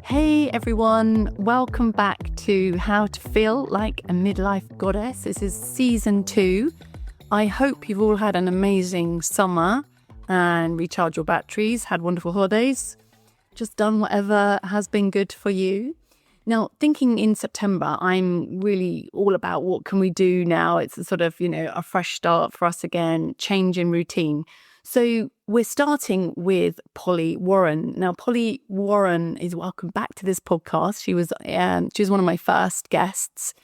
Hey everyone, welcome back to How to Feel Like a Midlife Goddess. This is season 2. I hope you've all had an amazing summer and recharged your batteries, had wonderful holidays, just done whatever has been good for you. Now, thinking in September, I'm really all about what can we do now. It's a sort of, a fresh start for us again, change in routine. So we're starting with Polly Warren. Now, Polly Warren is welcome back to this podcast. She was one of my first guests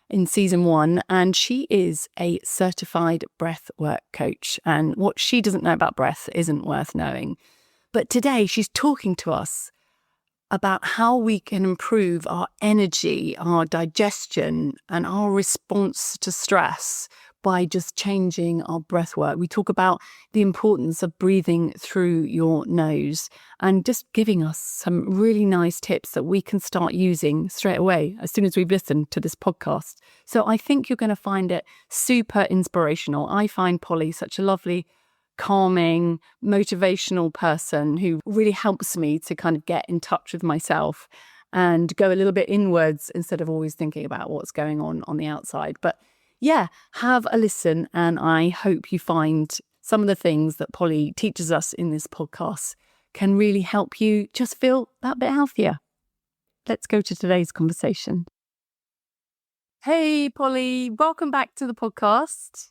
in season 1, and she is a certified breathwork coach. And what she doesn't know about breath isn't worth knowing. But today she's talking to us about how we can improve our energy, our digestion, and our response to stress by just changing our breath work. We talk about the importance of breathing through your nose and just giving us some really nice tips that we can start using straight away as soon as we've listened to this podcast. So I think you're going to find it super inspirational. I find Polly such a lovely, calming, motivational person who really helps me to kind of get in touch with myself and go a little bit inwards instead of always thinking about what's going on the outside. But yeah, have a listen, and I hope you find some of the things that Polly teaches us in this podcast can really help you just feel that bit healthier. Let's go to today's conversation. Hey, Polly, welcome back to the podcast.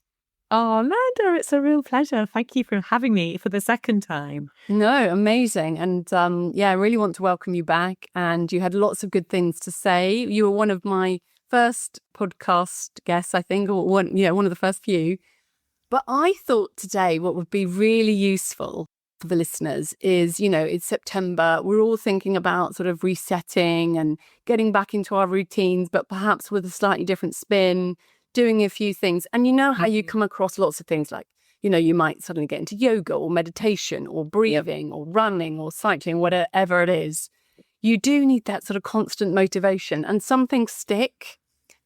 Oh, Amanda, it's a real pleasure. Thank you for having me for the second time. No, amazing. And I really want to welcome you back. And you had lots of good things to say. You were one of my first podcast guests, I think, or one of the first few. But I thought today what would be really useful for the listeners is, it's September. We're all thinking about sort of resetting and getting back into our routines, but perhaps with a slightly different spin, doing a few things. And you know how you come across lots of things like, you might suddenly get into yoga or meditation or breathing or running or cycling, whatever it is. You do need that sort of constant motivation, and some things stick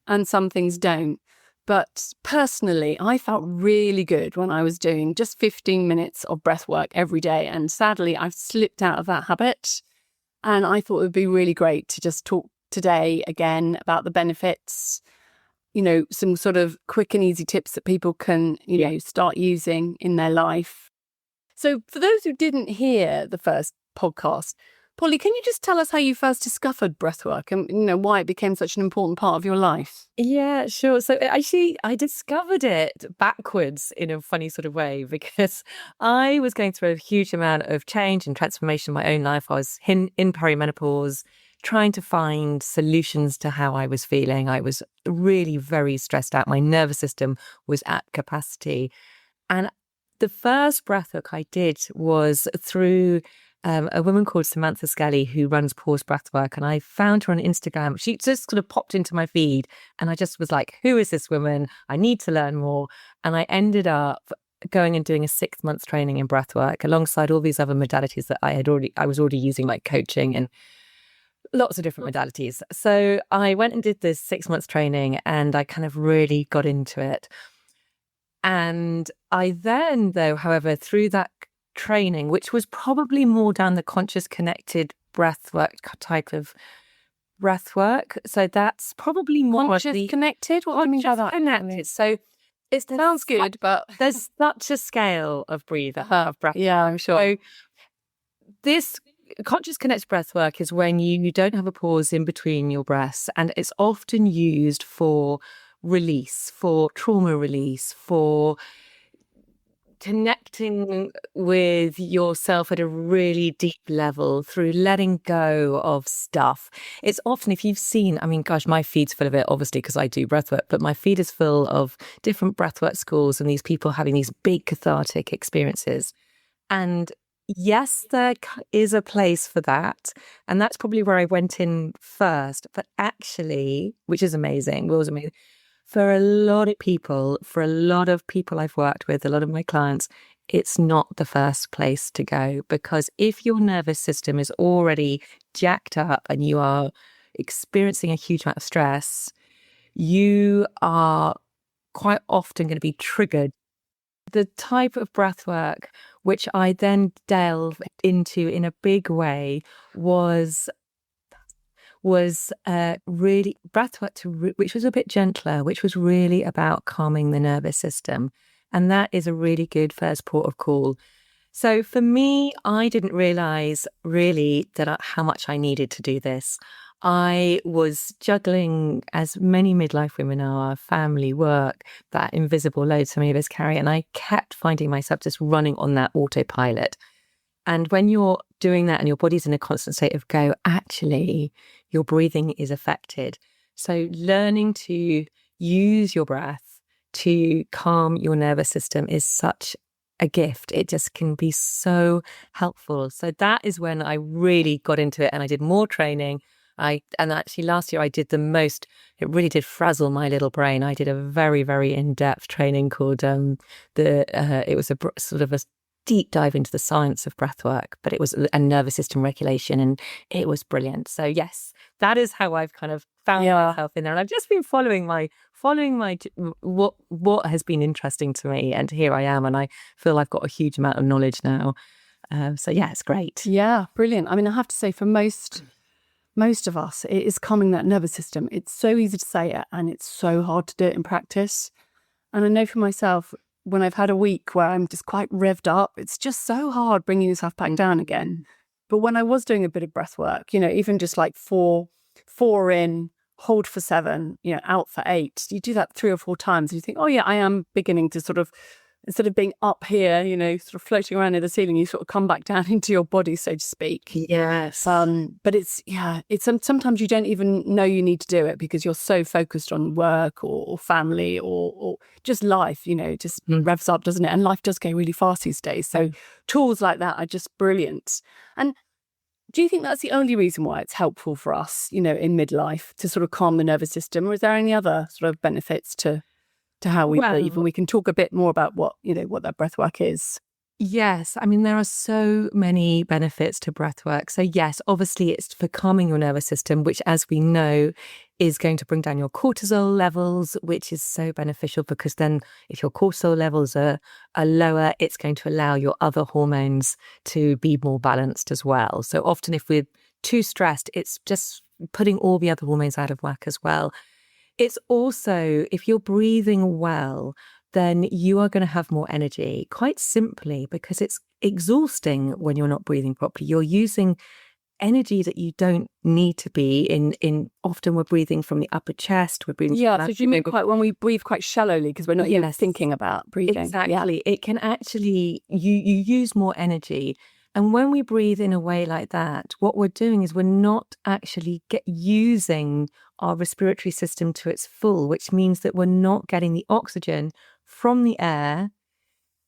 and some things don't. But personally, I felt really good when I was doing just 15 minutes of breath work every day. And sadly, I've slipped out of that habit. And I thought it would be really great to just talk today again about the benefits, some sort of quick and easy tips that people can, start using in their life. So for those who didn't hear the first podcast, Polly, can you just tell us how you first discovered breathwork and, why it became such an important part of your life? Yeah, sure. So actually, I discovered it backwards in a funny sort of way because I was going through a huge amount of change and transformation in my own life. I was in perimenopause, trying to find solutions to how I was feeling. I was really very stressed out. My nervous system was at capacity. And the first breathwork I did was through a woman called Samantha Skelly who runs Pause Breathwork, and I found her on Instagram. She just sort of popped into my feed, and I just was like, who is this woman? I need to learn more. And I ended up going and doing a 6-month training in breathwork alongside all these other modalities that I was already using, like coaching and lots of different modalities. So I went and did this 6 months training, and I kind of really got into it. And I then, though, however, through that training, which was probably more down the conscious connected breathwork type of breathwork. So that's probably more conscious connected. What do you mean by that? Connected. So it sounds good, but there's such a scale of of breath. Yeah, I'm sure. So this conscious connected breathwork is when you don't have a pause in between your breaths, and it's often used for release, for trauma release, for connecting with yourself at a really deep level through letting go of stuff. It's often, if you've seen, my feed's full of it, obviously, because I do breathwork, but my feed is full of different breathwork schools and these people having these big cathartic experiences. And yes, there is a place for that. And that's probably where I went in first. But actually, which is amazing, was amazing. For a lot of people I've worked with, a lot of my clients, it's not the first place to go, because if your nervous system is already jacked up and you are experiencing a huge amount of stress, you are quite often going to be triggered. The type of breath work which I then delved into in a big way was was really breathwork, which was a bit gentler, which was really about calming the nervous system. And that is a really good first port of call. So for me, I didn't realize really how much I needed to do this. I was juggling, as many midlife women are, family, work, that invisible load so many of us carry. And I kept finding myself just running on that autopilot. And when you're doing that and your body's in a constant state of go, actually, your breathing is affected. So learning to use your breath to calm your nervous system is such a gift. It just can be so helpful. So that is when I really got into it and I did more training. And actually last year I did the most. It really did frazzle my little brain. I did a very, very in-depth training called it was sort of a deep dive into the science of breathwork, but it was a nervous system regulation, and it was brilliant. So yes, that is how I've kind of found myself in there, and I've just been following my what has been interesting to me, and here I am, and I feel I've got a huge amount of knowledge now. So yeah, it's great. Yeah, brilliant. I mean, I have to say, for most of us, it is calming that nervous system. It's so easy to say it, and it's so hard to do it in practice. And I know for myself, when I've had a week where I'm just quite revved up, it's just so hard bringing yourself back down again. But when I was doing a bit of breath work, even just like four in, hold for 7, out for 8, you do that 3 or 4 times and you think, oh yeah, I am beginning to sort of, instead of being up here, sort of floating around in the ceiling, you sort of come back down into your body, so to speak. Yes. But it's sometimes you don't even know you need to do it because you're so focused on work or family or just life, just revs up, doesn't it? And life does go really fast these days. So tools like that are just brilliant. And do you think that's the only reason why it's helpful for us, in midlife, to sort of calm the nervous system? Or is there any other sort of benefits to how we breathe? And we can talk a bit more about what that breath work is. Yes. I mean, there are so many benefits to breath work. So yes, obviously it's for calming your nervous system, which, as we know, is going to bring down your cortisol levels, which is so beneficial because then if your cortisol levels are lower, it's going to allow your other hormones to be more balanced as well. So often if we're too stressed, it's just putting all the other hormones out of whack as well. It's also, if you're breathing well, then you are going to have more energy, quite simply because it's exhausting when you're not breathing properly. You're using energy that you don't need to be in. Often we're breathing from the upper chest. We're breathing. Yeah, so do you mean when we breathe quite shallowly because we're not even thinking about breathing? Exactly. Yeah. It can actually, you use more energy. And when we breathe in a way like that, what we're doing is we're not actually using our respiratory system to its full, which means that we're not getting the oxygen from the air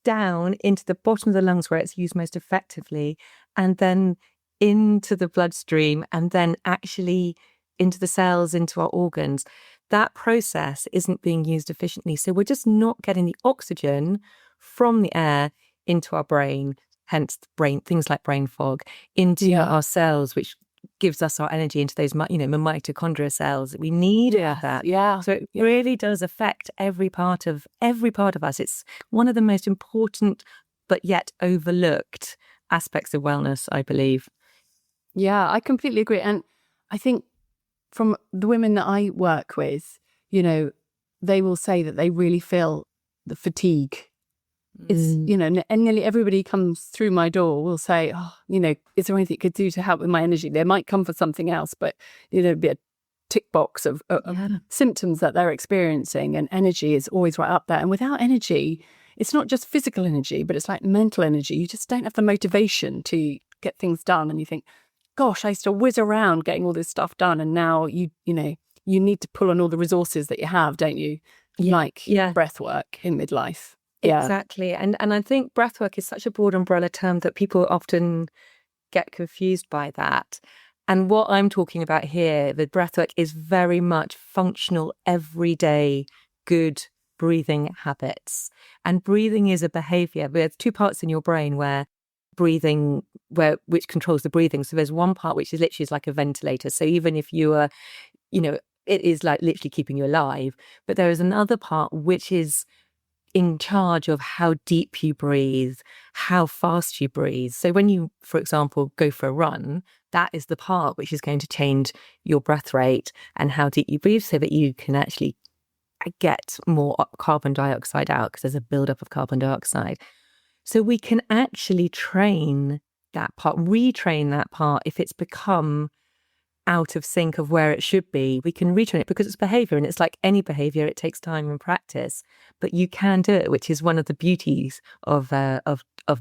down into the bottom of the lungs where it's used most effectively, and then into the bloodstream, and then actually into the cells, into our organs. That process isn't being used efficiently. So we're just not getting the oxygen from the air into our brain, hence things like brain fog, into our cells, which gives us our energy, into those mitochondria cells. We need that. Yeah. So it really does affect every part of us. It's one of the most important but yet overlooked aspects of wellness, I believe. Yeah, I completely agree. And I think from the women that I work with, they will say that they really feel the fatigue. It's, and nearly everybody comes through my door will say, oh, is there anything you could do to help with my energy? They might come for something else, but, be a tick box of symptoms that they're experiencing, and energy is always right up there. And without energy, it's not just physical energy, but it's like mental energy. You just don't have the motivation to get things done. And you think, gosh, I used to whiz around getting all this stuff done. And now you need to pull on all the resources that you have, don't you? Like breath work in midlife. Yeah. Exactly. And I think breathwork is such a broad umbrella term that people often get confused by that. And what I'm talking about here, the breathwork, is very much functional, everyday, good breathing habits. And breathing is a behavior. There's 2 parts in your brain which controls the breathing. So there's one part which is literally like a ventilator. So even if you are, it is like literally keeping you alive. But there is another part which is in charge of how deep you breathe, how fast you breathe. So when you, for example, go for a run, that is the part which is going to change your breath rate and how deep you breathe so that you can actually get more carbon dioxide out, because there's a buildup of carbon dioxide. So we can actually train that part, retrain that part if it's become out of sync of where it should be. We can retrain it because it's behavior, and it's like any behavior, it takes time and practice, but you can do it, which is one of the beauties of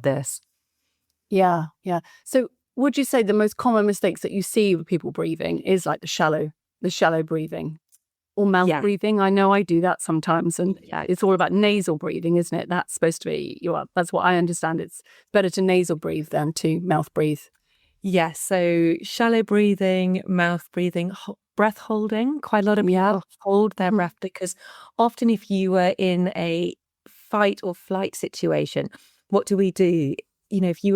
this. Yeah. So would you say the most common mistakes that you see with people breathing is like the shallow breathing or mouth breathing? I know I do that sometimes, and it's all about nasal breathing, isn't it? That's supposed to be that's what I understand. It's better to nasal breathe than to mouth breathe. Yes, so shallow breathing, mouth breathing, breath holding. Quite a lot of people hold their breath because often if you were in a fight or flight situation, what do we do? If you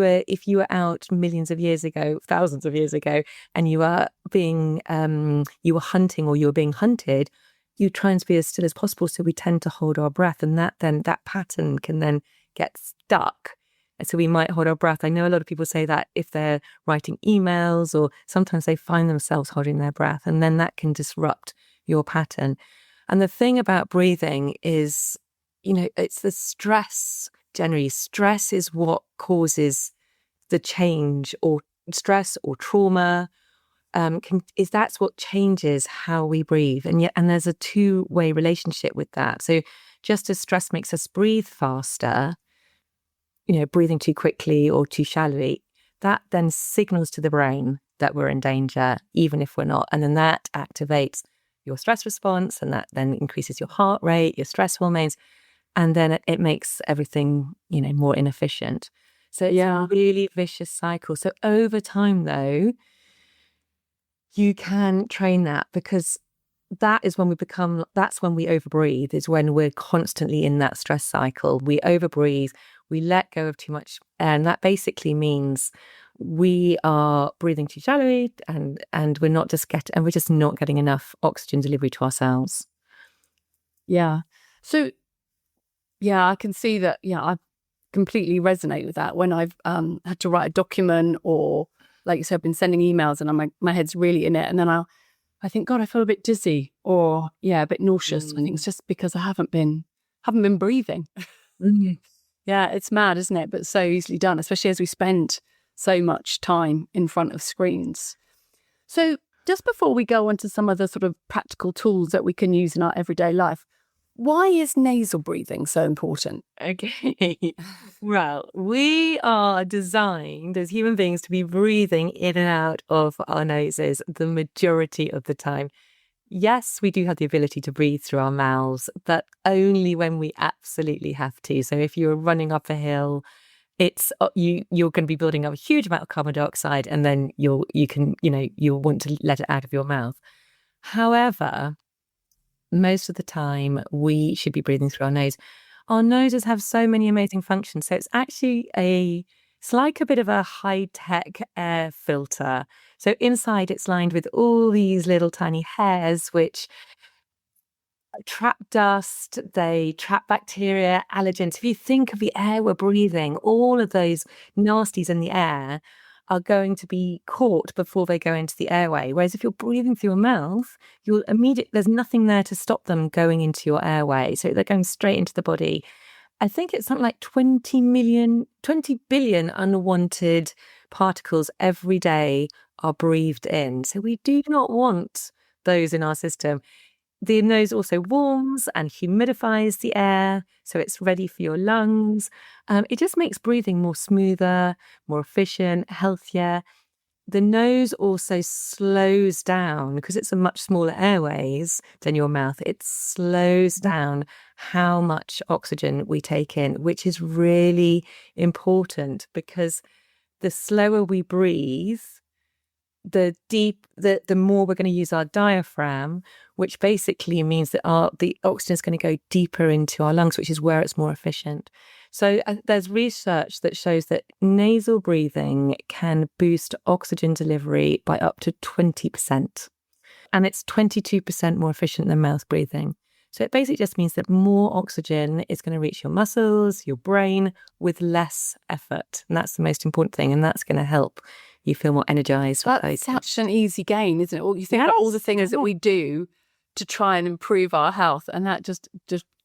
were out millions of years ago, thousands of years ago, and you were hunting or you were being hunted, you try and be as still as possible. So we tend to hold our breath, and that pattern can then get stuck. So we might hold our breath. I know a lot of people say that if they're writing emails, or sometimes they find themselves holding their breath, and then that can disrupt your pattern. And the thing about breathing is, it's the stress. Generally, stress is what causes the change, or stress or trauma that's what changes how we breathe. And there's a two-way relationship with that. So just as stress makes us breathe faster, breathing too quickly or too shallowly, that then signals to the brain that we're in danger, even if we're not. And then that activates your stress response, and that then increases your heart rate, your stress hormones, and then it makes everything, more inefficient. So it's a really vicious cycle. So over time, though, you can train that, because that's when we overbreathe, is when we're constantly in that stress cycle. We overbreathe, we let go of too much. And that basically means we are breathing too shallowly, and we're just not getting enough oxygen delivery to ourselves. Yeah. So, I can see that. I completely resonate with that when I've had to write a document, or like you said, I've been sending emails and my head's really in it. And then I think, God, I feel a bit dizzy, or a bit nauseous. I think it's just because I haven't been breathing. Yeah, it's mad, isn't it? But so easily done, especially as we spend so much time in front of screens. So just before we go on to some of the sort of practical tools that we can use in our everyday life, why is nasal breathing so important? Okay. Well, we are designed as human beings to be breathing in and out of our noses the majority of the time. Yes, we do have the ability to breathe through our mouths, but only when we absolutely have to. So if you're running up a hill, it's you're going to be building up a huge amount of carbon dioxide, and then you'll want to let it out of your mouth. However, most of the time we should be breathing through our nose. Our noses have so many amazing functions. So it's actually it's like a bit of a high-tech air filter. So inside it's lined with all these little tiny hairs which trap dust, they trap bacteria, allergens. If you think of the air we're breathing, all of those nasties in the air are going to be caught before they go into the airway. Whereas if you're breathing through your mouth, there's nothing there to stop them going into your airway. So they're going straight into the body. I think it's something like 20 billion unwanted particles every day are breathed in. So we do not want those in our system. The nose also warms and humidifies the air, so it's ready for your lungs. It just makes breathing more smoother, more efficient, healthier. The nose also slows down, because it's a much smaller airways than your mouth. It slows down how much oxygen we take in, which is really important, because the slower we breathe, the more we're going to use our diaphragm, which basically means that the oxygen is going to go deeper into our lungs, which is where it's more efficient. So there's research that shows that nasal breathing can boost oxygen delivery by up to 20%. And it's 22% more efficient than mouth breathing. So it basically just means that more oxygen is going to reach your muscles, your brain with less effort. And that's the most important thing. And that's going to help you feel more energized. That's such an easy gain, isn't it? You think about all the things that we do to try and improve our health, and that just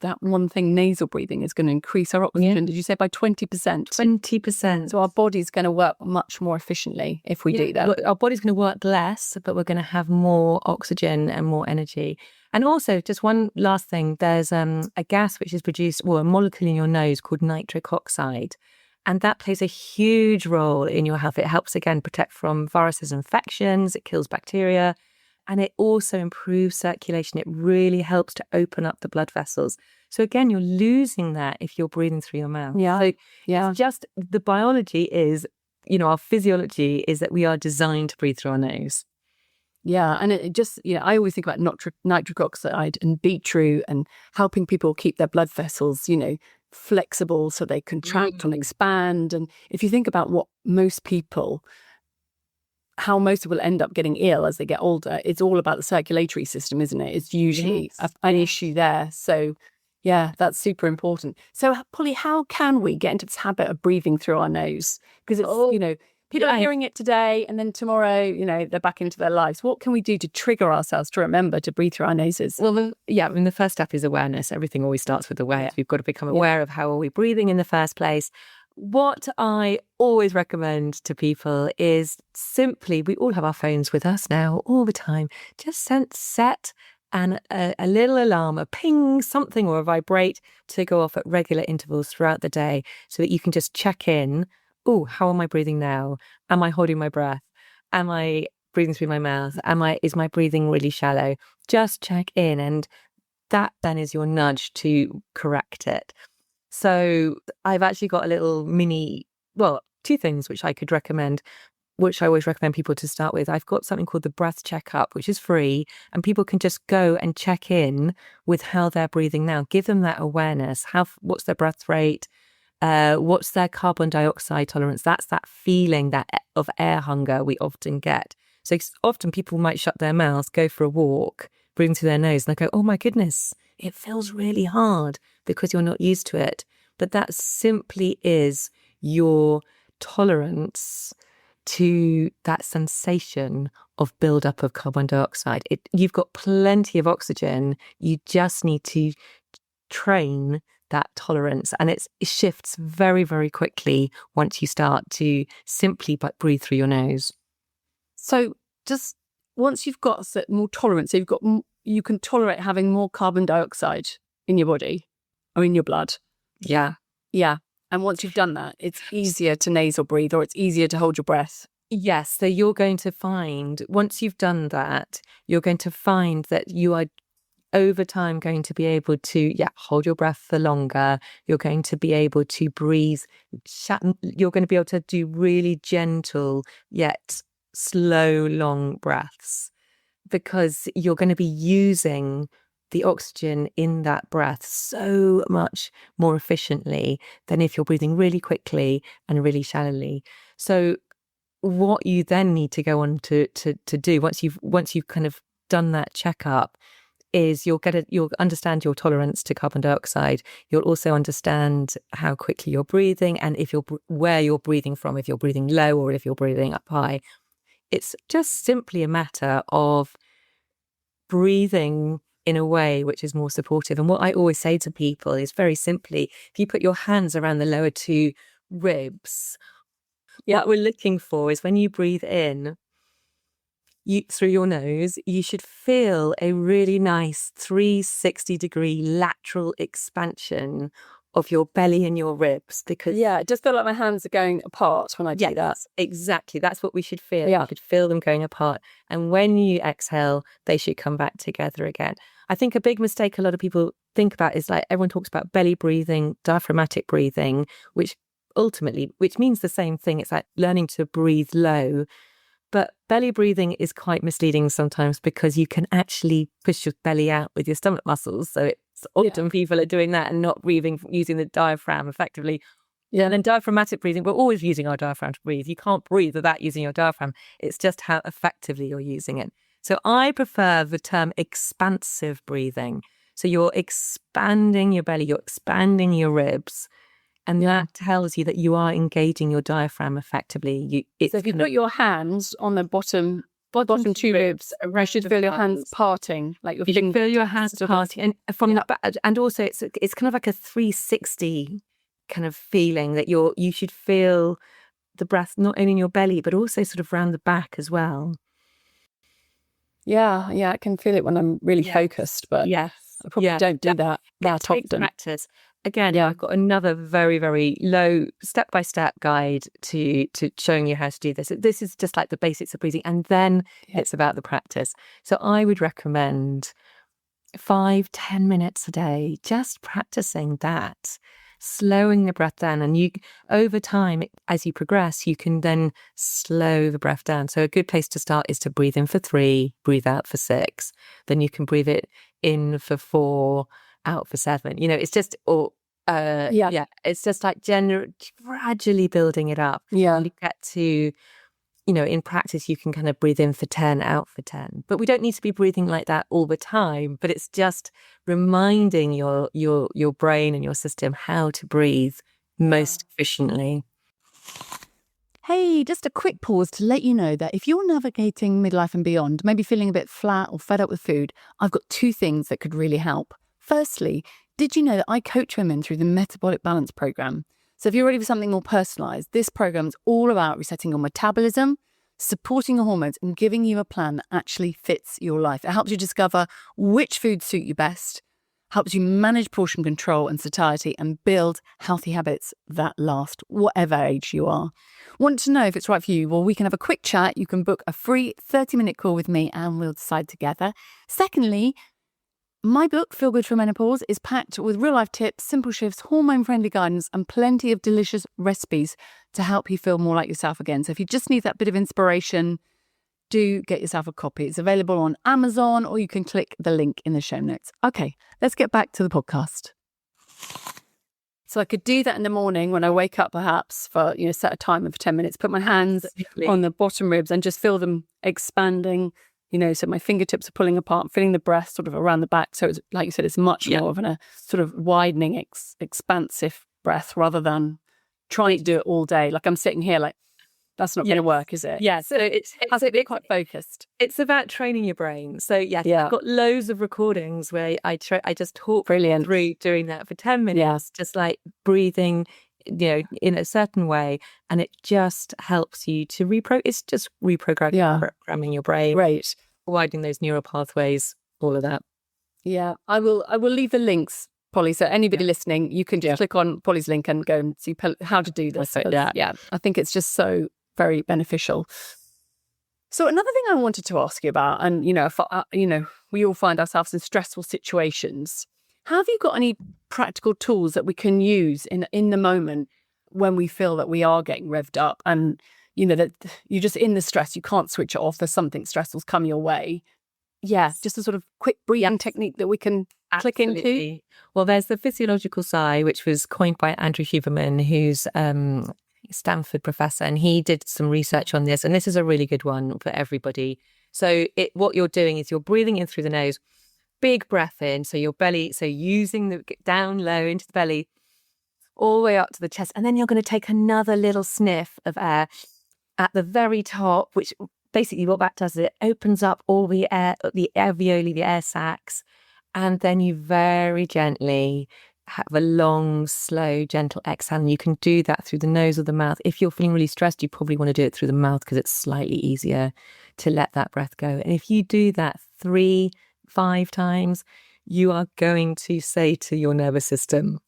that one thing, nasal breathing, is going to increase our oxygen. Did you say by 20%? 20%. So our body's going to work much more efficiently if we do that. Our body's going to work less, but we're going to have more oxygen and more energy. And also, just one last thing, there's a gas which is produced, or a molecule in your nose called nitric oxide. And that plays a huge role in your health. It helps, again, protect from viruses and infections. It kills bacteria. And it also improves circulation. It really helps to open up the blood vessels. So again, you're losing that if you're breathing through your mouth. So it's just the biology is, our physiology is that we are designed to breathe through our nose. Yeah. And it just, I always think about nitric oxide and beetroot and helping people keep their blood vessels, flexible so they contract and expand. And if you think about how most people end up getting ill as they get older, it's all about the circulatory system, isn't it? It's usually an issue there. So yeah, that's super important. So Polly, how can we get into this habit of breathing through our nose? Because it's, people are hearing it today and then tomorrow, they're back into their lives. What can we do to trigger ourselves to remember to breathe through our noses? Well, the first step is awareness. Everything always starts with awareness. We've got to become aware of how are we breathing in the first place. What I always recommend to people is simply, we all have our phones with us now all the time. Just set a little alarm, a ping, something, or a vibrate to go off at regular intervals throughout the day so that you can just check in. Oh, how am I breathing now? Am I holding my breath? Am I breathing through my mouth? Is my breathing really shallow? Just check in, and that then is your nudge to correct it. So I've actually got a little two things which I could recommend, which I always recommend people to start with. I've got something called the breath checkup, which is free, and people can just go and check in with how they're breathing now. Give them that awareness. What's their breath rate? What's their carbon dioxide tolerance? That's that feeling of air hunger we often get. So often people might shut their mouths, go for a walk, breathe through their nose, and they go, oh my goodness, it feels really hard because you're not used to it. But that simply is your tolerance to that sensation of buildup of carbon dioxide. You've got plenty of oxygen. You just need to train that tolerance. And it shifts very, very quickly once you start to simply breathe through your nose. So just once you've got more tolerance, so you can tolerate having more carbon dioxide in your body or in your blood. Yeah. Yeah. And once you've done that, it's easier to nasal breathe, or it's easier to hold your breath. Yes. So you're going to find, once you've done that, you're going to find that you are over time going to be able to hold your breath for longer. You're going to be able to breathe. You're going to be able to do really gentle yet slow, long breaths, because you're going to be using the oxygen in that breath so much more efficiently than if you're breathing really quickly and really shallowly. So what you then need to go on to do once you've kind of done that checkup is you'll understand your tolerance to carbon dioxide. You'll also understand how quickly you're breathing, and where you're breathing from, if you're breathing low or if you're breathing up high. It's just simply a matter of breathing in a way which is more supportive. And what I always say to people is very simply, if you put your hands around the lower two ribs, what we're looking for is when you breathe in, through your nose, you should feel a really nice 360-degree lateral expansion of your belly and your ribs. Because it just feel like my hands are going apart when I do that. Exactly. That's what we should feel. Yeah. You should feel them going apart. And when you exhale, they should come back together again. I think a big mistake a lot of people think about is everyone talks about belly breathing, diaphragmatic breathing, which means the same thing. It's like learning to breathe low. But belly breathing is quite misleading sometimes, because you can actually push your belly out with your stomach muscles. So it's often people are doing that and not breathing using the diaphragm effectively. Yeah. And then diaphragmatic breathing, we're always using our diaphragm to breathe. You can't breathe without using your diaphragm. It's just how effectively you're using it. So I prefer the term expansive breathing. So you're expanding your belly, you're expanding your ribs. And that tells you that you are engaging your diaphragm effectively. So if you put your hands on the bottom two ribs, you should feel your hands parting, like you should feel your hands parting, and from that, and also it's kind of like a 360 kind of feeling that you should feel the breath not only in your belly but also sort of around the back as well. Yeah, I can feel it when I'm really focused, but I probably don't do that often. Practice. Again, I've got another very, very low step-by-step guide to showing you how to do this. This is just like the basics of breathing, and then it's about the practice. So I would recommend 5-10 minutes a day, just practicing that, slowing the breath down. And you, over time, as you progress, you can then slow the breath down. So a good place to start is to breathe in for 3, breathe out for 6. Then you can breathe it in for 4, out for 7. It's just, it's just like gradually building it up. And you get to, in practice, you can kind of breathe in for 10, out for 10. But we don't need to be breathing like that all the time. But it's just reminding your brain and your system how to breathe most efficiently. Hey, just a quick pause to let you know that if you're navigating midlife and beyond, maybe feeling a bit flat or fed up with food, I've got 2 things that could really help. Firstly, did you know that I coach women through the Metabolic Balance Program? So if you're ready for something more personalised, this program is all about resetting your metabolism, supporting your hormones, and giving you a plan that actually fits your life. It helps you discover which foods suit you best, helps you manage portion control and satiety, and build healthy habits that last, whatever age you are. Want to know if it's right for you? Well, we can have a quick chat. You can book a free 30-minute call with me and we'll decide together. Secondly, my book, Feel Good for Menopause, is packed with real-life tips, simple shifts, hormone-friendly guidance, and plenty of delicious recipes to help you feel more like yourself again. So if you just need that bit of inspiration, do get yourself a copy. It's available on Amazon, or you can click the link in the show notes. Okay, let's get back to the podcast. So I could do that in the morning when I wake up, perhaps, for, set a timer for 10 minutes, put my hands on the bottom ribs and just feel them expanding. So my fingertips are pulling apart, feeling the breath sort of around the back. So it's, like you said, it's much more of a sort of widening, expansive breath rather than trying to do it all day. Like I'm sitting here like, that's not going to work, is it? Yeah. So it has to be quite focused. It's about training your brain. So I've got loads of recordings where I just talk through doing that for 10 minutes, just like breathing, in a certain way, and it just helps you to reprogramming your brain, right, widening those neural pathways, all of that. I will leave the links, Polly, so anybody listening, you can just click on Polly's link and go and see how to do this. I think it's just so very beneficial. So another thing I wanted to ask you about, and we all find ourselves in stressful situations. Have you got any practical tools that we can use in the moment when we feel that we are getting revved up and, that you're just in the stress, you can't switch it off, there's something stressful's come your way? Yeah, just a sort of quick breathing technique that we can click into. Well, there's the physiological sigh, which was coined by Andrew Huberman, who's Stanford professor, and he did some research on this, and this is a really good one for everybody. So what you're doing is you're breathing in through the nose, big breath in, so your belly, so using the down low into the belly, all the way up to the chest, and then you're going to take another little sniff of air at the very top, which basically what that does is it opens up all the air, the alveoli, the air sacs, and then you very gently have a long, slow, gentle exhale. And you can do that through the nose or the mouth. If you're feeling really stressed, you probably want to do it through the mouth because it's slightly easier to let that breath go. And if you do that 3-5 times, you are going to say to your nervous system,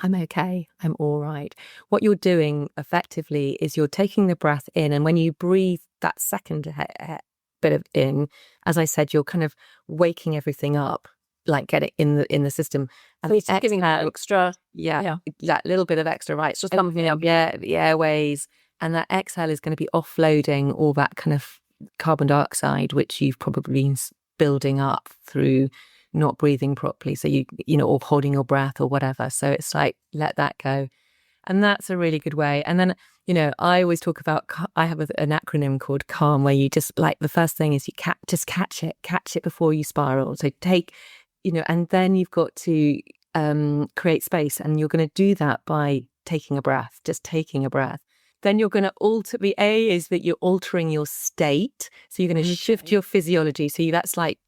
I'm okay, I'm all right. What you're doing effectively is you're taking the breath in, and when you breathe that second bit of in, as I said, you're kind of waking everything up, like get it in the system. And so it's giving that extra, that little bit of extra, right? It's just something up, the airways, and that exhale is going to be offloading all that kind of carbon dioxide, which you've probably been building up through not breathing properly, so or holding your breath or whatever. So it's like, let that go. And that's a really good way. And then, I always talk about, I have an acronym called CALM, where you just, like, the first thing is you just catch it before you spiral. So take and then you've got to create space, and you're going to do that by taking a breath, just taking a breath. Then you're going to alter, the A is that you're altering your state. So you're going to shift your physiology. So that's like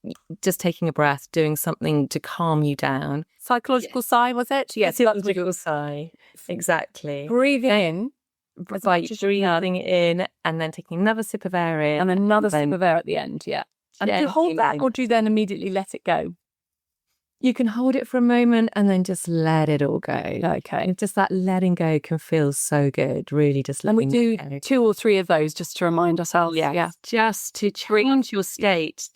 just taking a breath, doing something to calm you down. Psychological sigh, was it? Yes, psychological sigh. Exactly. Breathing in. By breathing in and then taking another sip of air in. And another sip of air at the end, yeah. And do you hold that, or do you then immediately let it go? You can hold it for a moment and then just let it all go. Okay. And just that letting go can feel so good, really just letting go. And we do 2 or 3 of those just to remind ourselves. Yeah. Just to change your state,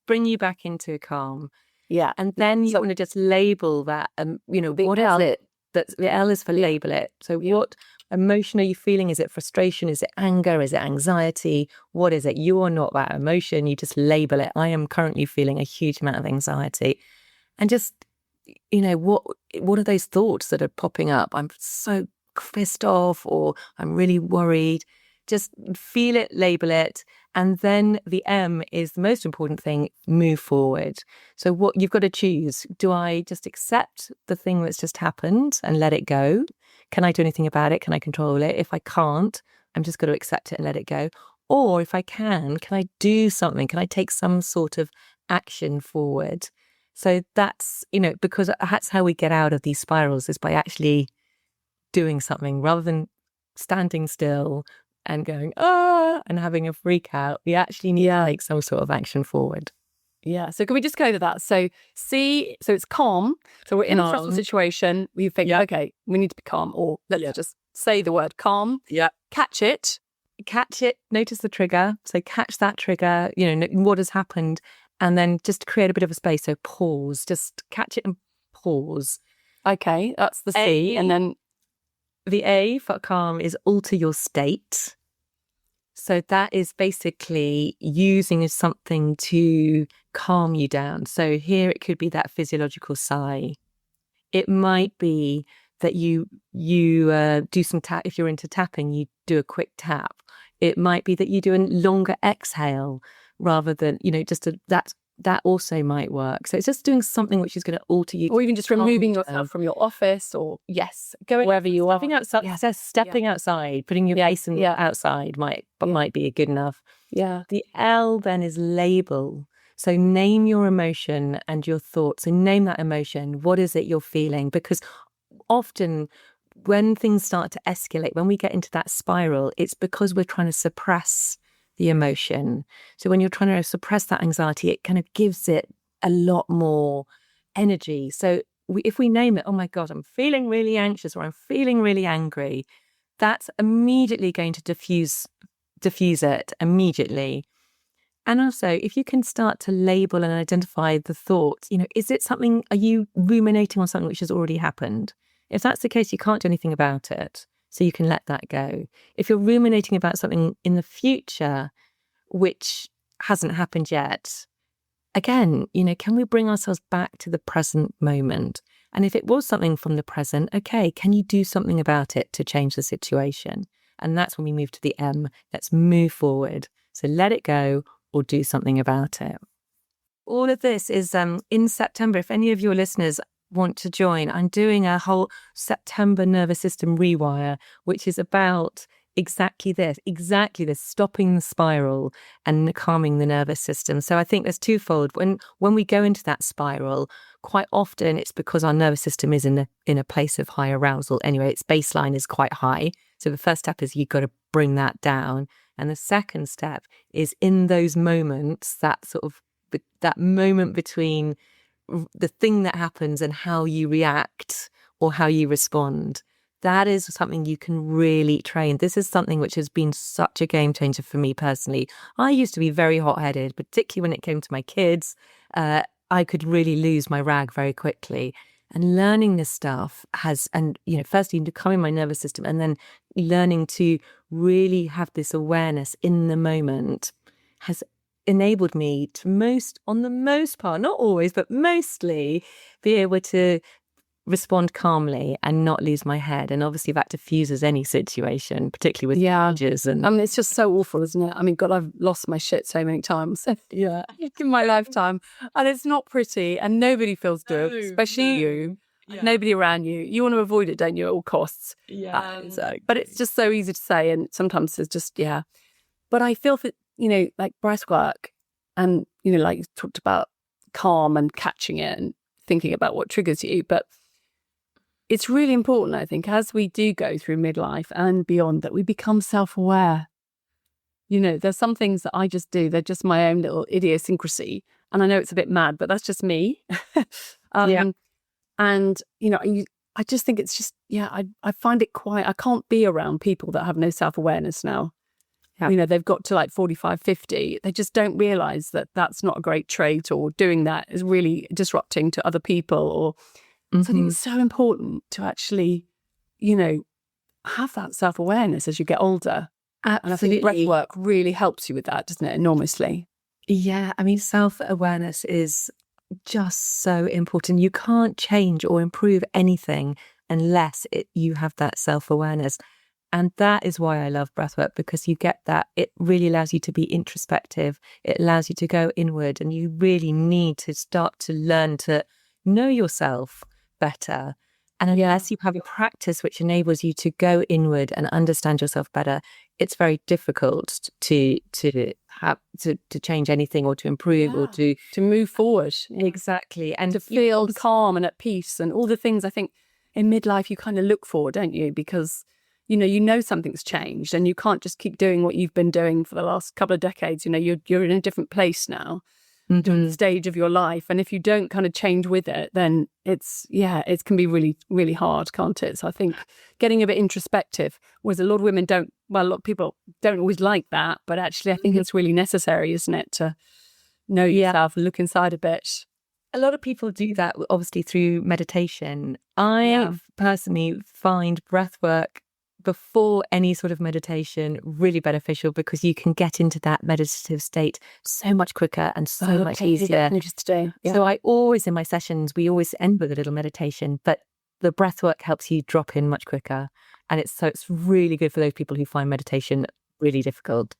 bring you back into calm. Yeah. And then you want to just label that, what is it? The L is for label it. So what emotion are you feeling? Is it frustration? Is it anger? Is it anxiety? What is it? You are not that emotion. You just label it. I am currently feeling a huge amount of anxiety. And just, what are those thoughts that are popping up? I'm so pissed off, or I'm really worried. Just feel it, label it. And then the M is the most important thing, move forward. So what you've got to choose, do I just accept the thing that's just happened and let it go? Can I do anything about it? Can I control it? If I can't, I'm just going to accept it and let it go. Or if I can I do something? Can I take some sort of action forward? So that's, because that's how we get out of these spirals, is by actually doing something rather than standing still and going, and having a freak out. We actually need to take some sort of action forward. Yeah. So can we just go to that? So so it's calm. So we're in a stressful situation. We think, okay, we need to be calm, or let's just say the word calm. Yeah. Catch it. Notice the trigger. So catch that trigger, what has happened. And then just create a bit of a space. So pause, just catch it and pause. Okay, that's the C. And then the A for calm is alter your state. So that is basically using something to calm you down. So here it could be that physiological sigh. It might be that you do some tap. If you're into tapping, you do a quick tap. It might be that you do a longer exhale rather than, that also might work. So it's just doing something which is going to alter you. Or even just removing yourself from your office, or going wherever you are. Stepping outside, putting your face outside might be good enough. Yeah. The L then is label. So name your emotion and your thoughts. So name that emotion. What is it you're feeling? Because often when things start to escalate, when we get into that spiral, it's because we're trying to suppress the emotion. So when you're trying to suppress that anxiety, it kind of gives it a lot more energy. So if we name it, oh my God, I'm feeling really anxious, or I'm feeling really angry, that's immediately going to diffuse it immediately. And also, if you can start to label and identify the thoughts, is it something, are you ruminating on something which has already happened? If that's the case, you can't do anything about it. So you can let that go. If you're ruminating about something in the future, which hasn't happened yet, again, can we bring ourselves back to the present moment? And if it was something from the present, okay, can you do something about it to change the situation? And that's when we move to the M. Let's move forward. So let it go or do something about it. All of this is in September. If any of your listeners want to join, I'm doing a whole September nervous system rewire, which is about exactly this, stopping the spiral and calming the nervous system. So I think there's twofold. When we go into that spiral, quite often it's because our nervous system is in a place of high arousal. Anyway, its baseline is quite high. So the first step is you've got to bring that down. And the second step is in those moments, that moment between the thing that happens and how you react or how you respond. That is something you can really train. This is something which has been such a game changer for me personally. I used to be very hot-headed, particularly when it came to my kids. I could really lose my rag very quickly. And learning this stuff firstly calming my nervous system, and then learning to really have this awareness in the moment has enabled me to on the most part, not always, but mostly be able to respond calmly and not lose my head. And obviously that diffuses any situation, particularly with teenagers. And I mean, it's just so awful, isn't it? I mean, God, I've lost my shit so many times in my lifetime, and it's not pretty, and nobody feels good, especially you. Nobody around you. You want to avoid it, don't you, at all costs? But it's just so easy to say, and sometimes it's just But I feel that, like breathwork, and like you talked about calm and catching it and thinking about what triggers you, but it's really important, I think, as we do go through midlife and beyond, that we become self-aware. There's some things that I just do. They're just my own little idiosyncrasy. And I know it's a bit mad, but that's just me. And, I just think it's just, I find it I can't be around people that have no self-awareness now. Yeah. They've got to like 45, 50. They just don't realize that that's not a great trait, or doing that is really disrupting to other people. So I think it's so important to actually, have that self-awareness as you get older. Absolutely. And I think breathwork really helps you with that, doesn't it? Enormously. Yeah. I mean, self-awareness is just so important. You can't change or improve anything unless you have that self-awareness. And that is why I love breathwork, because you get that. It really allows you to be introspective. It allows you to go inward, and you really need to start to learn to know yourself better. And unless you have a practice which enables you to go inward and understand yourself better, it's very difficult to change anything, or to improve, or to move forward. Exactly. And to feel calm and at peace, and all the things I think in midlife you kind of look for, don't you? Because you know something's changed, and you can't just keep doing what you've been doing for the last couple of decades. You're in a different place now, different stage of your life, and if you don't kind of change with it, then it can be really, really hard, can't it? So I think getting a bit introspective, whereas a lot of people don't always like that, but actually I think it's really necessary, isn't it, to know yourself and look inside a bit. A lot of people do that, obviously, through meditation. I personally find breathwork before any sort of meditation really beneficial, because you can get into that meditative state so much quicker and so much easier. So I always, in my sessions, we always end with a little meditation, but the breathwork helps you drop in much quicker. And it's really good for those people who find meditation really difficult.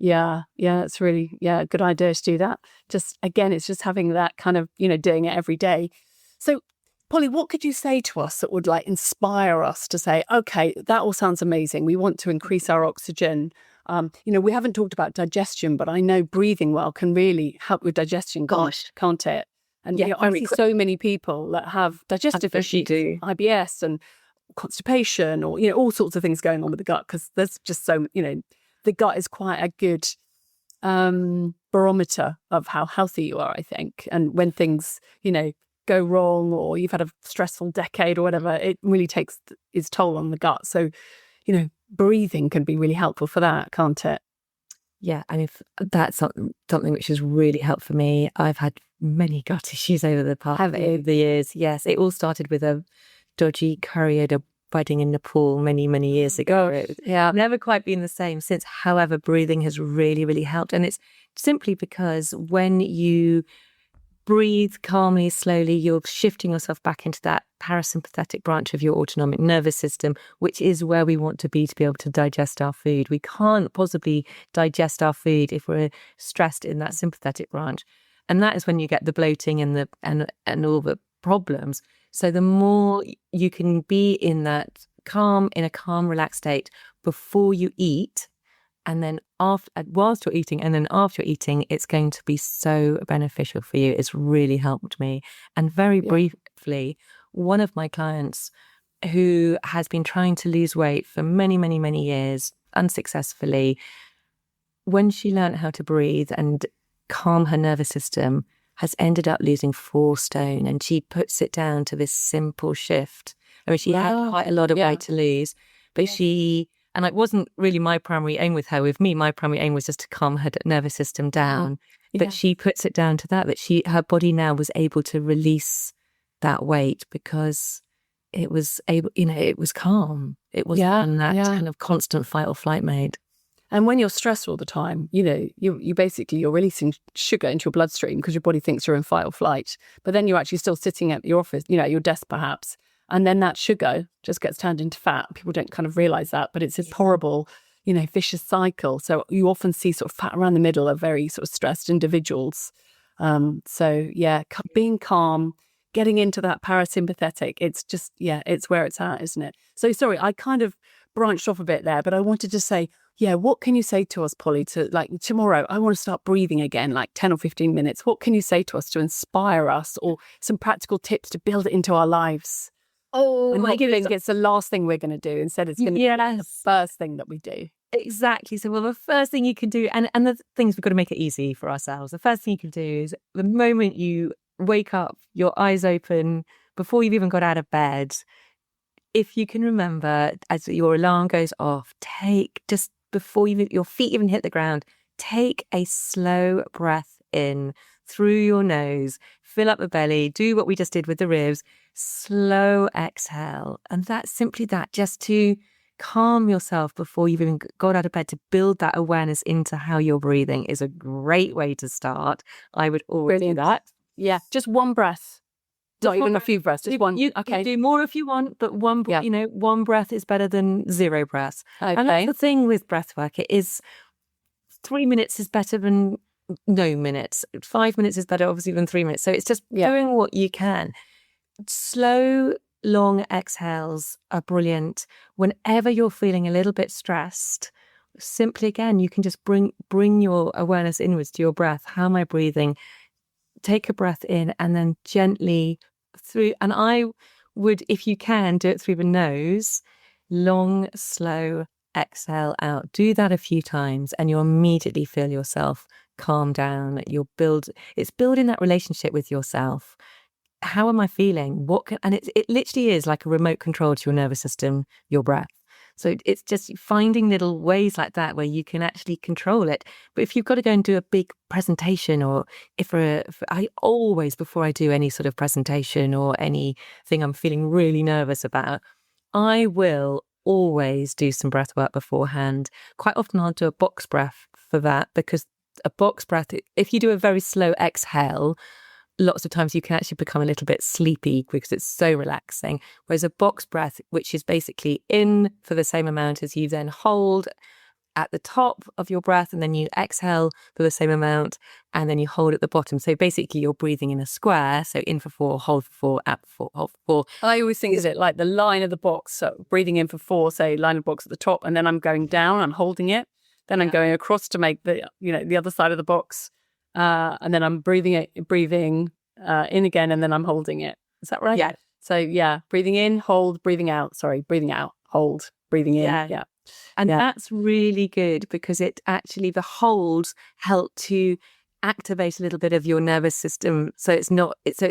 It's really a good idea to do that. Just again, it's just having that kind of doing it every day. So Polly, what could you say to us that would inspire us to say, okay, that all sounds amazing. We want to increase our oxygen. We haven't talked about digestion, but I know breathing well can really help with digestion. Can't it? And I see so many people that have digestive issues, IBS and constipation, or all sorts of things going on with the gut, because there's just so the gut is quite a good barometer of how healthy you are, I think. And when things go wrong, or you've had a stressful decade or whatever, it really takes its toll on the gut. So breathing can be really helpful for that, can't it? Yeah, and if that's something which has really helped for me, I've had many gut issues over the years. Yes, it all started with a dodgy Coriander wedding in Nepal many, many years ago. Yeah, never quite been the same since. However, breathing has really, really helped, and it's simply because when you breathe calmly, slowly, you're shifting yourself back into that parasympathetic branch of your autonomic nervous system, which is where we want to be able to digest our food. We can't possibly digest our food if we're stressed in that sympathetic branch. And that is when you get the bloating and all the problems. So the more you can be in a calm, relaxed state before you eat, and then whilst you're eating, and then after you're eating, it's going to be so beneficial for you. It's really helped me. And very briefly, one of my clients who has been trying to lose weight for many, many, many years, unsuccessfully, when she learned how to breathe and calm her nervous system, has ended up losing 4 stone. And she puts it down to this simple shift. I mean, she had quite a lot of weight to lose, but and it wasn't really my primary aim with her. With me, my primary aim was just to calm her nervous system down. But she puts it down to that her body now was able to release that weight because it was able, it was calm. It wasn't in that kind of constant fight or flight mode. And when you're stressed all the time, you basically, you're releasing sugar into your bloodstream because your body thinks you're in fight or flight. But then you're actually still sitting at your office, your desk perhaps. And then that sugar just gets turned into fat. People don't kind of realize that, but it's a horrible, vicious cycle. So you often see sort of fat around the middle of very sort of stressed individuals. Being calm, getting into that parasympathetic, it's just, it's where it's at, isn't it? So sorry, I kind of branched off a bit there, but I wanted to say, what can you say to us, Polly, to like tomorrow, I want to start breathing again, like 10 or 15 minutes. What can you say to us to inspire us, or some practical tips to build it into our lives? Oh, and my not goodness. think it's the last thing we're going to do. Instead, it's going to be the first thing that we do. Exactly. So, the first thing you can do, and the things we've got to make it easy for ourselves. The first thing you can do is the moment you wake up, your eyes open, before you've even got out of bed, if you can remember, as your alarm goes off, just before your feet even hit the ground, take a slow breath in through your nose, fill up the belly, do what we just did with the ribs, slow exhale. And that's simply that, just to calm yourself before you've even got out of bed, to build that awareness into how you're breathing is a great way to start. I would always do that. Yeah, just one breath. Not even a few breaths, just one. You do more if you want, but one breath is better than zero breaths. Okay. And that's the thing with breath work. It is 3 minutes is better than no minutes. 5 minutes is better, obviously, than 3 minutes. So it's just doing what you can. Slow, long exhales are brilliant. Whenever you're feeling a little bit stressed, simply, again, you can just bring your awareness inwards to your breath. How am I breathing? Take a breath in and then gently through. And I would, if you can, do it through the nose. Long, slow exhale out. Do that a few times and you'll immediately feel yourself calm down. It's building that relationship with yourself. How am I feeling? And it literally is like a remote control to your nervous system, your breath. So it's just finding little ways like that where you can actually control it. But if you've got to go and do a big presentation, or I always, before I do any sort of presentation or anything I'm feeling really nervous about, I will always do some breath work beforehand. Quite often I'll do a box breath for that, because a box breath, if you do a very slow exhale, lots of times you can actually become a little bit sleepy because it's so relaxing. Whereas a box breath, which is basically in for the same amount as you then hold at the top of your breath, and then you exhale for the same amount, and then you hold at the bottom. So basically you're breathing in a square. So in for 4, hold for 4, out for 4, hold for 4. I always think of it like the line of the box. So breathing in for 4, say line of the box at the top, and then I'm going down, I'm holding it. Then I'm going across to make the other side of the box. And then I'm breathing in again, and then I'm holding it. Is that right? Yeah. So breathing in, hold, breathing out. Sorry, breathing out, hold, breathing in. Yeah. And that's really good, because it actually, the holds help to activate a little bit of your nervous system. So it's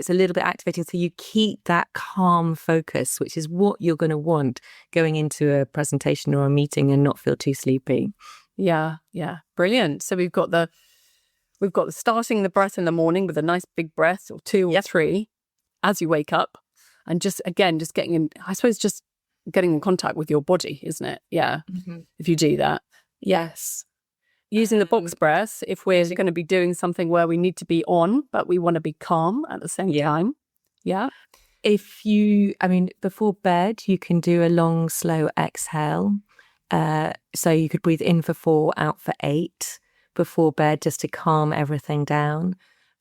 a little bit activating. So you keep that calm focus, which is what you're going to want going into a presentation or a meeting, and not feel too sleepy. Yeah. Brilliant. So we've got the starting the breath in the morning with a nice big breath, or 2 or 3 as you wake up, and just getting in, I suppose, just getting in contact with your body, isn't it? Yeah. Mm-hmm. If you do that. Yes. Using the box breath if we're going to be doing something where we need to be on, but we want to be calm at the same time. Yeah. Before bed, you can do a long, slow exhale. So you could breathe in for 4, out for 8 before bed, just to calm everything down.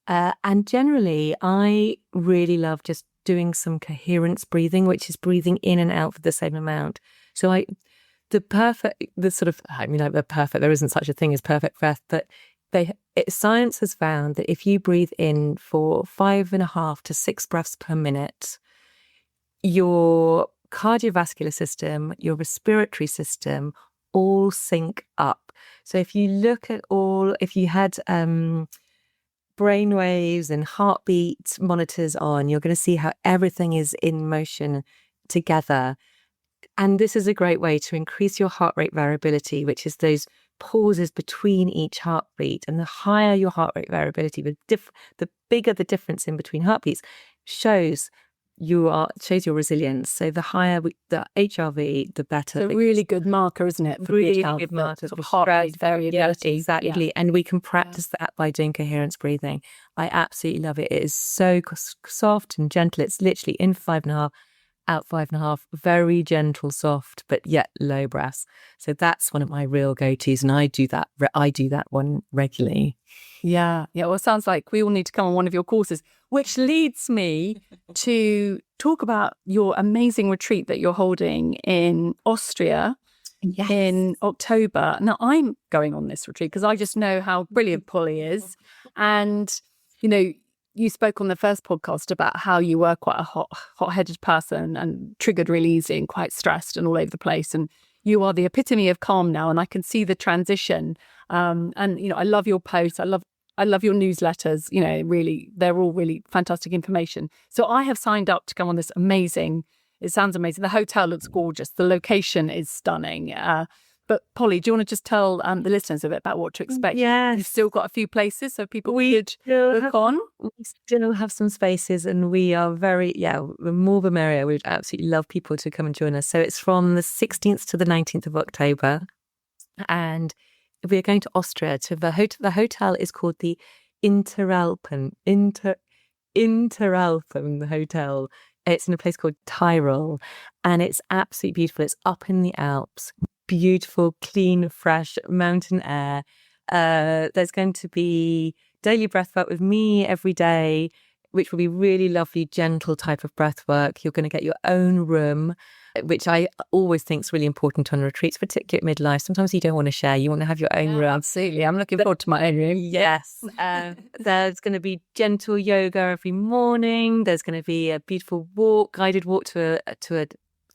And generally, I really love just doing some coherence breathing, which is breathing in and out for the same amount. So there isn't such a thing as perfect breath, but science has found that if you breathe in for 5.5 to 6 breaths per minute, your cardiovascular system, your respiratory system all sync up. So if you had brain waves and heartbeat monitors on, you're going to see how everything is in motion together. And this is a great way to increase your heart rate variability, which is those pauses between each heartbeat. And the higher your heart rate variability, the bigger the difference in between heartbeats, shows shows your resilience. So the higher the HRV, the better. It's a really good marker, isn't it? For really good health, good marker for heart rate variability. Yeah, exactly. And we can practice that by doing coherence breathing. I absolutely love it. It is so soft and gentle. It's literally in 5.5, out 5.5, very gentle, soft, but yet low breaths. So that's one of my real go-tos, and I do that one regularly. Yeah. Well, it sounds like we all need to come on one of your courses, which leads me to talk about your amazing retreat that you're holding in Austria in October. Now, I'm going on this retreat because I just know how brilliant Polly is. And, you spoke on the first podcast about how you were quite a hot-headed person and triggered really easy and quite stressed and all over the place. And you are the epitome of calm now, and I can see the transition. And I love your posts. I love your newsletters. Really, they're all really fantastic information. So I have signed up to go on this amazing. It sounds amazing. The hotel looks gorgeous. The location is stunning. But Polly, do you want to just tell the listeners a bit about what to expect? Yes. You've still got a few places so people could book on. We still have some spaces, and we are the more the merrier. We'd absolutely love people to come and join us. So it's from the 16th to the 19th of October. And we're going to Austria to the hotel. The hotel is called the Interalpen Hotel. It's in a place called Tyrol, and it's absolutely beautiful. It's up in the Alps. Beautiful, clean, fresh mountain air. There's going to be daily breathwork with me every day, which will be really lovely, gentle type of breathwork. You're going to get your own room, which I always think is really important on retreats, particularly at midlife. Sometimes you don't want to share. You want to have your own room. Absolutely. I'm looking forward to my own room. Yes. There's going to be gentle yoga every morning. There's going to be a beautiful guided walk to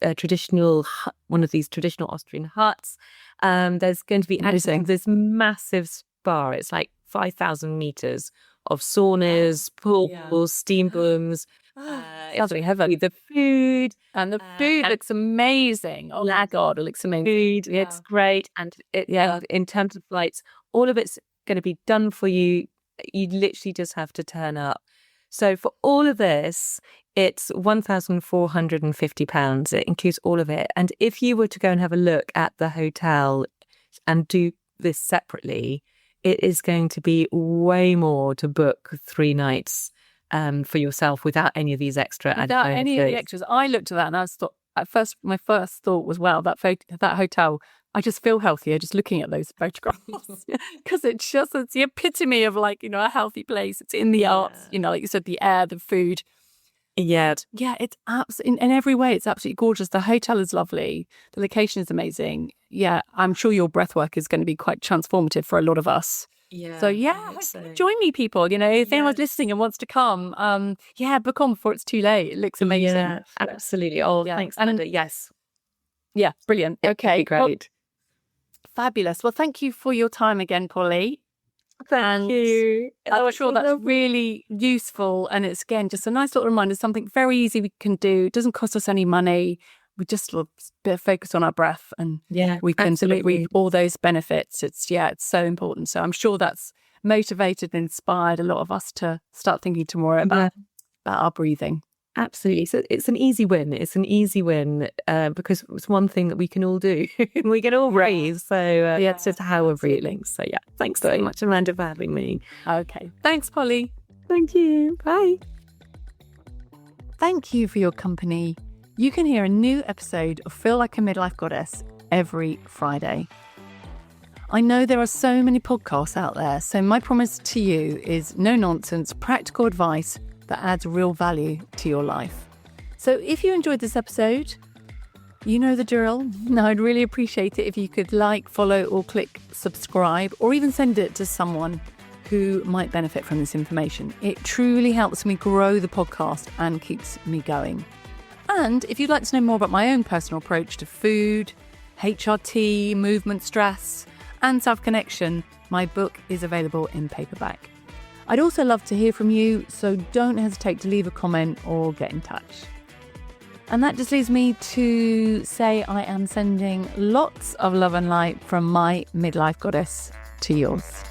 a traditional one of these traditional Austrian huts. There's going to be this massive spa. It's like 5,000 meters of saunas, pools, steam booms. It's really heavy. The food looks amazing. Oh my God, it looks amazing. Food, it's great, and in terms of flights, all of it's going to be done for you. You literally just have to turn up. So for all of this, it's £1,450. It includes all of it. And if you were to go and have a look at the hotel and do this separately, it is going to be way more to book 3 nights for yourself without any of these extra. Without any of the extras. I looked at that and I thought, my first thought was, wow, that hotel, I just feel healthier just looking at those photographs because it's the epitome of a healthy place. It's in the arts, like you said, the air, the food. Yeah, it's absolutely in every way. It's absolutely gorgeous. The hotel is lovely. The location is amazing. Yeah, I'm sure your breathwork is going to be quite transformative for a lot of us. Yeah. So join me, people. If anyone's listening and wants to come, book on before it's too late. It looks amazing. Yeah, absolutely. Oh, thanks, Amanda. Yes. Yeah, brilliant. Okay, great. Well, fabulous. Well, thank you for your time again, Polly. Thank you. I'm sure that's really useful. And it's, again, just a nice little reminder, something very easy we can do. It doesn't cost us any money. We just a bit of focus on our breath and we can reap all those benefits. It's so important. So I'm sure that's motivated and inspired a lot of us to start thinking tomorrow about our breathing. Absolutely. So it's an easy win. It's an easy win because it's one thing that we can all do. We can all breathe. So it's just how we're breathing. So thanks so much, Amanda, for having me. Okay. Thanks, Polly. Thank you. Bye. Thank you for your company. You can hear a new episode of Feel Like a Midlife Goddess every Friday. I know there are so many podcasts out there, so my promise to you is no nonsense, practical advice that adds real value to your life. So if you enjoyed this episode, you know the drill. Now, I'd really appreciate it if you could follow or click subscribe, or even send it to someone who might benefit from this information. It truly helps me grow the podcast and keeps me going. And if you'd like to know more about my own personal approach to food, HRT, movement stress, and self-connection, my book is available in paperback. I'd also love to hear from you, so don't hesitate to leave a comment or get in touch. And that just leaves me to say I am sending lots of love and light from my midlife goddess to yours.